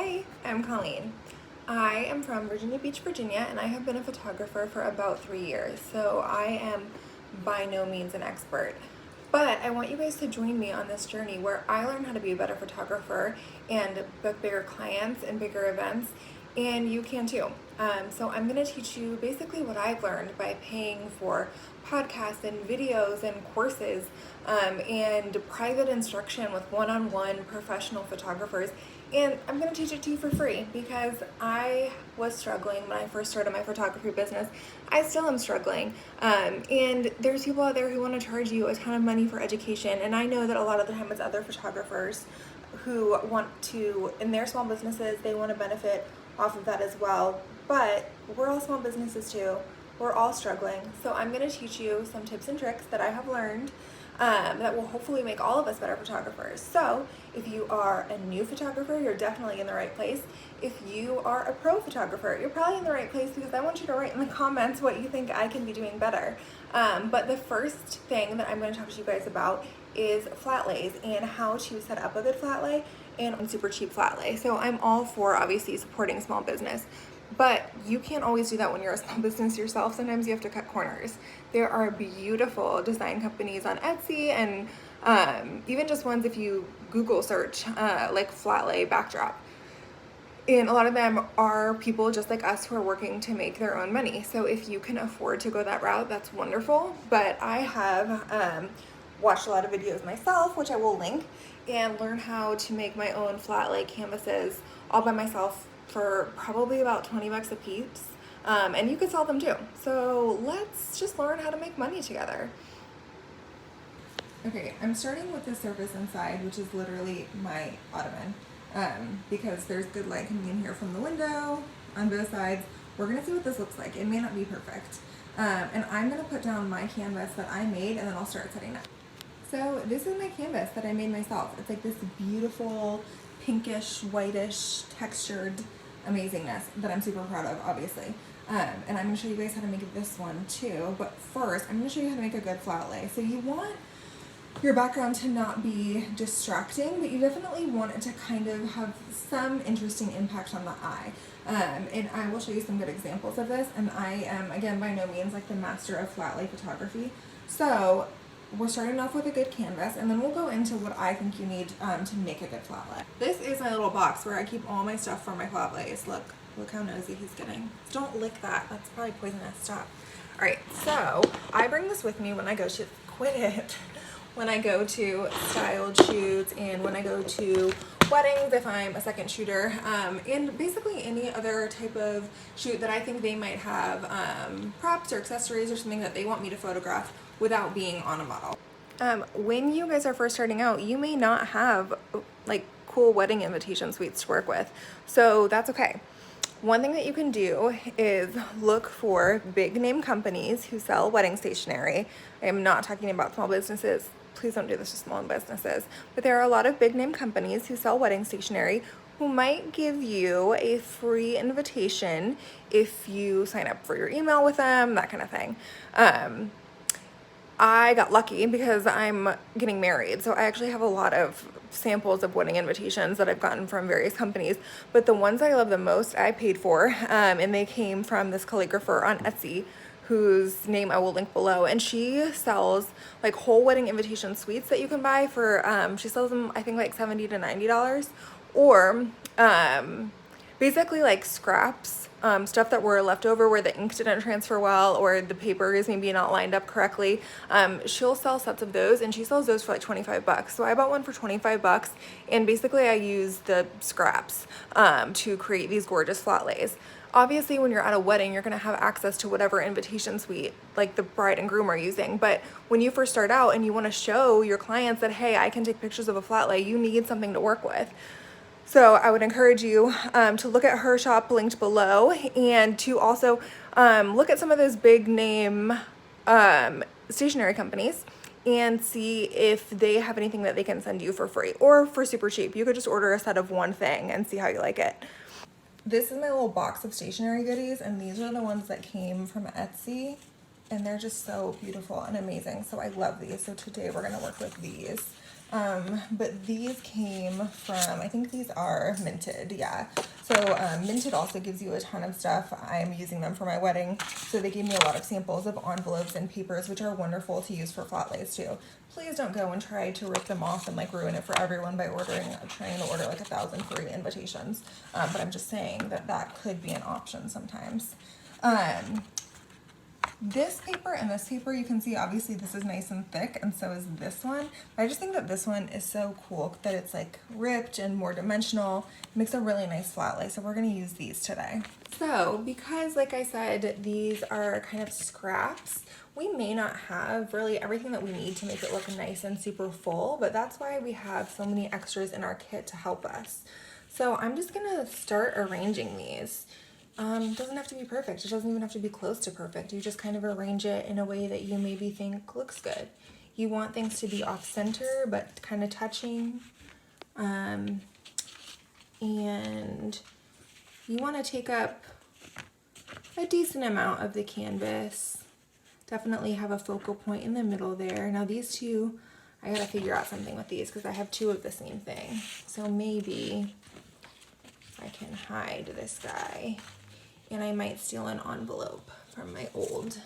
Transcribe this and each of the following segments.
Hi, I'm Colleen. I am from Virginia Beach, Virginia, and I have been a photographer for about 3 years, so I am by no means an expert. But I want you guys to join me on this journey where I learn how to be a better photographer and book bigger clients and bigger events, and you can too. So I'm going to teach you basically what I've learned by paying for podcasts and videos and courses and private instruction with one-on-one professional photographers. And I'm going to teach it to you for free because I was struggling when I first started my photography business. I still am struggling. And there's people out there who want to charge you a ton of money for education. And I know that a lot of the time it's other photographers who want to, in their small businesses, they want to benefit off of that as well. But we're all small businesses too. We're all struggling. So I'm going to teach you some tips and tricks that I have learned that will hopefully make all of us better photographers. So if you are a new photographer, you're definitely in the right place. If you are a pro photographer, you're probably in the right place because I want you to write in the comments what you think I can be doing better. But the first thing that I'm going to talk to you guys about is flat lays and how to set up a good flat lay and super cheap flat lay. So I'm all for obviously supporting small business. But you can't always do that when you're a small business yourself. Sometimes you have to cut corners. There are beautiful design companies on Etsy and even just ones if you Google search like Flatlay backdrop. And a lot of them are people just like us who are working to make their own money. So if you can afford to go that route, that's wonderful. But I have watched a lot of videos myself, which I will link, and learn how to make my own flat lay canvases all by myself for probably about 20 bucks a piece. And you could sell them too. So let's just learn how to make money together. Okay, I'm starting with the surface inside, which is literally my ottoman, because there's good light coming in here from the window on both sides. We're gonna see what this looks like. It may not be perfect. And I'm gonna put down my canvas that I made and then I'll start setting up. So this is my canvas that I made myself. It's like this beautiful pinkish, whitish, textured amazingness that I'm super proud of, obviously. And I'm gonna show you guys how to make this one too. But first, I'm gonna show you how to make a good flat lay. So you want your background to not be distracting, but you definitely want it to kind of have some interesting impact on the eye. And I will show you some good examples of this. And I am, again, by no means like the master of Flatlay photography. So we're starting off with a good canvas, and then we'll go into what I think you need to make a good flat lay. This is my little box where I keep all my stuff for my flat lays. Look how nosy he's getting. Don't lick that. That's probably poisonous. Stop. All right, so I bring this with me when I go to quit it. When I go to styled shoots and when I go to weddings, if I'm a second shooter, and basically any other type of shoot that I think they might have props or accessories or something that they want me to photograph without being on a model. When you guys are first starting out, you may not have like cool wedding invitation suites to work with, so that's okay. One thing that you can do is look for big name companies who sell wedding stationery. I am not talking about small businesses. Please don't do this to small businesses. But there are a lot of big name companies who sell wedding stationery who might give you a free invitation if you sign up for your email with them, that kind of thing. I got lucky because I'm getting married, so I actually have a lot of samples of wedding invitations that I've gotten from various companies, but the ones I love the most I paid for, and they came from this calligrapher on Etsy whose name I will link below, and she sells like whole wedding invitation suites that you can buy for, she sells them I think like $70 to $90, or basically like scraps, stuff that were left over where the ink didn't transfer well or the paper is maybe not lined up correctly. She'll sell sets of those, and she sells those for like 25 bucks. So I bought one for 25 bucks, and basically I used the scraps to create these gorgeous flat lays. Obviously, when you're at a wedding, you're gonna have access to whatever invitation suite like the bride and groom are using. But when you first start out and you wanna show your clients that, hey, I can take pictures of a flat lay, you need something to work with. So I would encourage you to look at her shop linked below, and to also look at some of those big name stationery companies and see if they have anything that they can send you for free or for super cheap. You could just order a set of one thing and see how you like it. This is my little box of stationery goodies, and these are the ones that came from Etsy, and they're just so beautiful and amazing. So I love these. So today we're gonna work with these. But these came from, I think these are Minted, yeah. So Minted also gives you a ton of stuff. I'm using them for my wedding. So they gave me a lot of samples of envelopes and papers, which are wonderful to use for flat lays too. Please don't go and try to rip them off and like ruin it for everyone by trying to order like 1,000 free invitations. But I'm just saying that that could be an option sometimes. This paper and this paper, you can see obviously this is nice and thick, and so is this one. But I just think that this one is so cool that it's like ripped and more dimensional. It makes a really nice flat lay, so we're gonna use these today. So because like I said, these are kind of scraps, we may not have really everything that we need to make it look nice and super full, but that's why we have so many extras in our kit to help us. So I'm just gonna start arranging these. It doesn't have to be perfect. It doesn't even have to be close to perfect. You just kind of arrange it in a way that you maybe think looks good. You want things to be off center, but kind of touching. And you want to take up a decent amount of the canvas. Definitely have a focal point in the middle there. Now these two, I gotta figure out something with these because I have two of the same thing. So maybe I can hide this guy. And I might steal an envelope from my old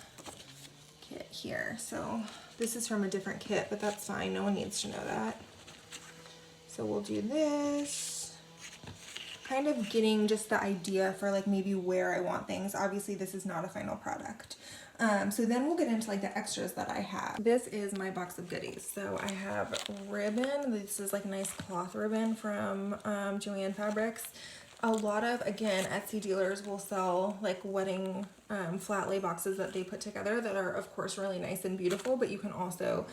kit here. So this is from a different kit, but that's fine. No one needs to know that. So we'll do this. Kind of getting just the idea for like maybe where I want things. Obviously this is not a final product. So then we'll get into like the extras that I have. This is my box of goodies. So I have ribbon. This is like nice cloth ribbon from Joann Fabrics. A lot of, again, Etsy dealers will sell like wedding flat lay boxes that they put together that are of course really nice and beautiful, but you can also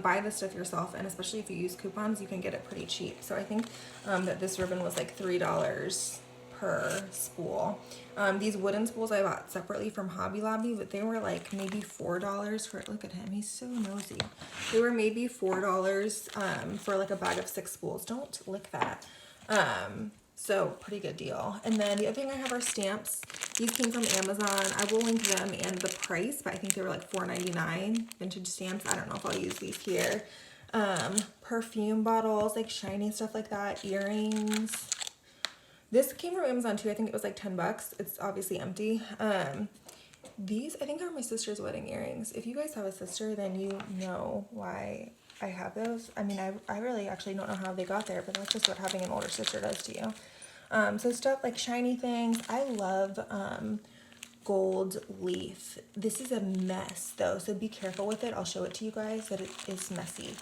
buy the stuff yourself, and especially if you use coupons, you can get it pretty cheap. So I think that this ribbon was like $3 per spool. These wooden spools I bought separately from Hobby Lobby, but they were like maybe $4 for, look at him, he's so nosy. They were maybe $4 for like a bag of 6 spools. Don't lick that. So pretty good deal. And then the other thing I have are stamps. These came from Amazon. I will link them and the price, but I think they were like $4.99. Vintage stamps. I don't know if I'll use these here. Perfume bottles, like shiny stuff like that. Earrings. This came from Amazon too. I think it was like 10 bucks. It's obviously empty. These I think are my sister's wedding earrings. If you guys have a sister, then you know why I have those. I mean, I really actually don't know how they got there, but that's just what having an older sister does to you. So stuff like shiny things. I love gold leaf. This is a mess though, so be careful with it. I'll show it to you guys that it is messy.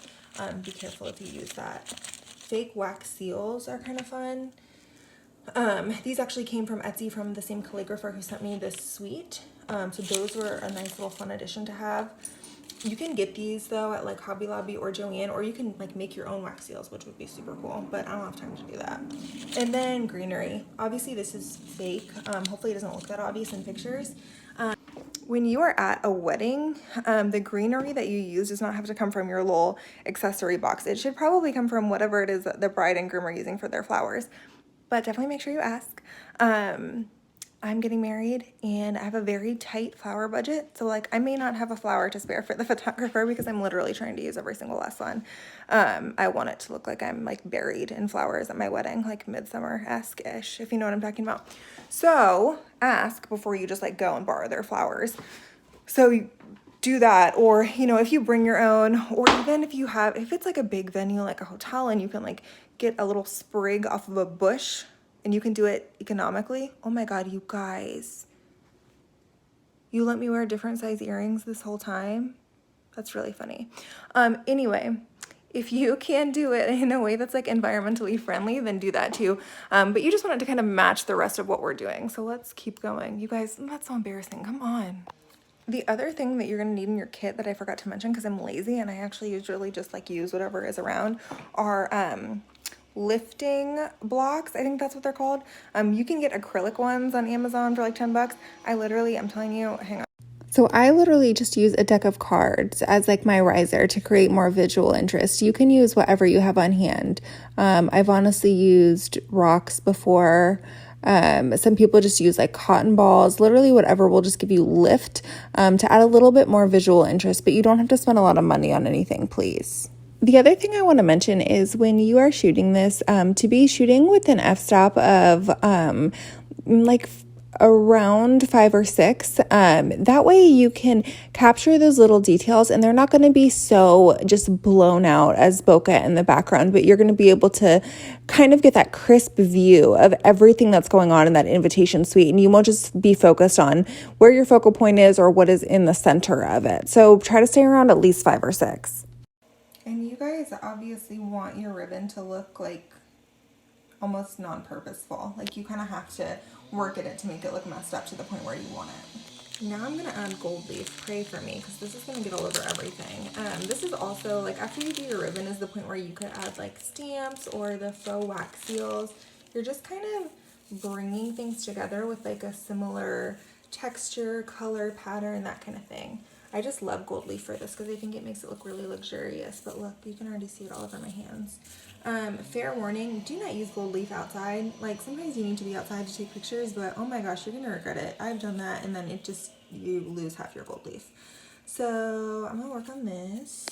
Be careful if you use that. Fake wax seals are kind of fun. These actually came from Etsy from the same calligrapher who sent me this suite. So those were a nice little fun addition to have. You can get these though at like Hobby Lobby or Joann, or you can like make your own wax seals, which would be super cool, but I don't have time to do that. And then Greenery. Obviously this is fake. Hopefully it doesn't look that obvious in pictures. When you are at a wedding, the greenery that you use does not have to come from your little accessory box. It should probably come from whatever it is that the bride and groom are using for their flowers, but definitely make sure you ask. I'm getting married and I have a very tight flower budget. So like I may not have a flower to spare for the photographer because I'm literally trying to use every single last one. I want it to look like I'm like buried in flowers at my wedding, like midsummer-esque-ish, if you know what I'm talking about. So ask before you just like go and borrow their flowers. So you do that, or you know, if you bring your own, or even if it's like a big venue like a hotel and you can like get a little sprig off of a bush and you can do it economically. Oh my God, you guys. You let me wear different size earrings this whole time? That's really funny. Anyway, if you can do it in a way that's like environmentally friendly, then do that too. But you just want it to kind of match the rest of what we're doing. So let's keep going. You guys, that's so embarrassing. Come on. The other thing that you're gonna need in your kit that I forgot to mention because I'm lazy and I actually usually just like use whatever is around are lifting blocks. I think that's what they're called. You can get acrylic ones on Amazon for like 10 bucks. I'm telling you, hang on. So I literally just use a deck of cards as like my riser to create more visual interest. You can use whatever you have on hand. I've honestly used rocks before. Some people just use like cotton balls, literally whatever will just give you lift to add a little bit more visual interest, but you don't have to spend a lot of money on anything, please. The other thing I want to mention is when you are shooting this, to be shooting with an f-stop of like around 5 or 6. That way you can capture those little details and they're not going to be so just blown out as bokeh in the background, but you're going to be able to kind of get that crisp view of everything that's going on in that invitation suite, and you won't just be focused on where your focal point is or what is in the center of it. So try to stay around at least 5 or 6. And you guys obviously want your ribbon to look like almost non-purposeful. Like you kind of have to work at it to make it look messed up to the point where you want it. Now I'm gonna add gold leaf. Pray for me, because this is gonna get all over everything. This is also, like, after you do your ribbon is the point where you could add like stamps or the faux wax seals. You're just kind of bringing things together with like a similar texture, color, pattern, that kind of thing. I just love gold leaf for this because I think it makes it look really luxurious. But look, you can already see it all over my hands. Fair warning, do not use gold leaf outside. Like, sometimes you need to be outside to take pictures, but oh my gosh, you're gonna regret it. I've done that, and then you lose half your gold leaf. So I'm gonna work on this.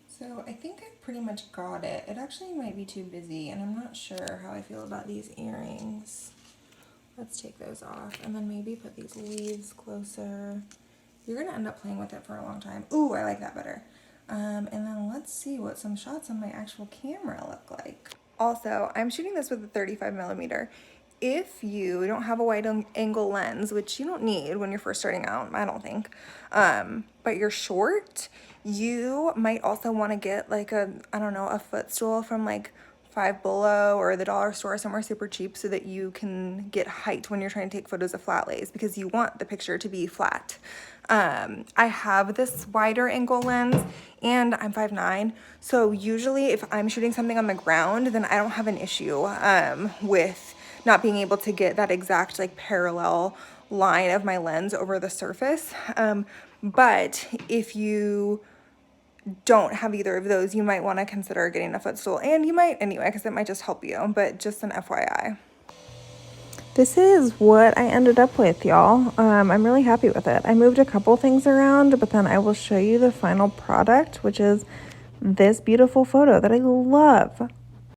So I think I pretty much got it. It actually might be too busy, and I'm not sure how I feel about these earrings. Let's take those off, and then maybe put these leaves closer. You're gonna end up playing with it for a long time. Ooh, I like that better. And then let's see what some shots on my actual camera look like. Also, I'm shooting this with a 35mm. If you don't have a wide angle lens, which you don't need when you're first starting out, I don't think, but you're short, you might also want to get like a footstool from like Five Below or the dollar store, somewhere super cheap, so that you can get height when you're trying to take photos of flat lays, because you want the picture to be flat. I have this wider angle lens and I'm 5'9", so usually if I'm shooting something on the ground, then I don't have an issue with not being able to get that exact like parallel line of my lens over the surface. But if you don't have either of those, you might want to consider getting a footstool, and you might anyway, because it might just help you, but just an FYI. This is what I ended up with, y'all. I'm really happy with it. I moved a couple things around, but then I will show you the final product, which is this beautiful photo that I love.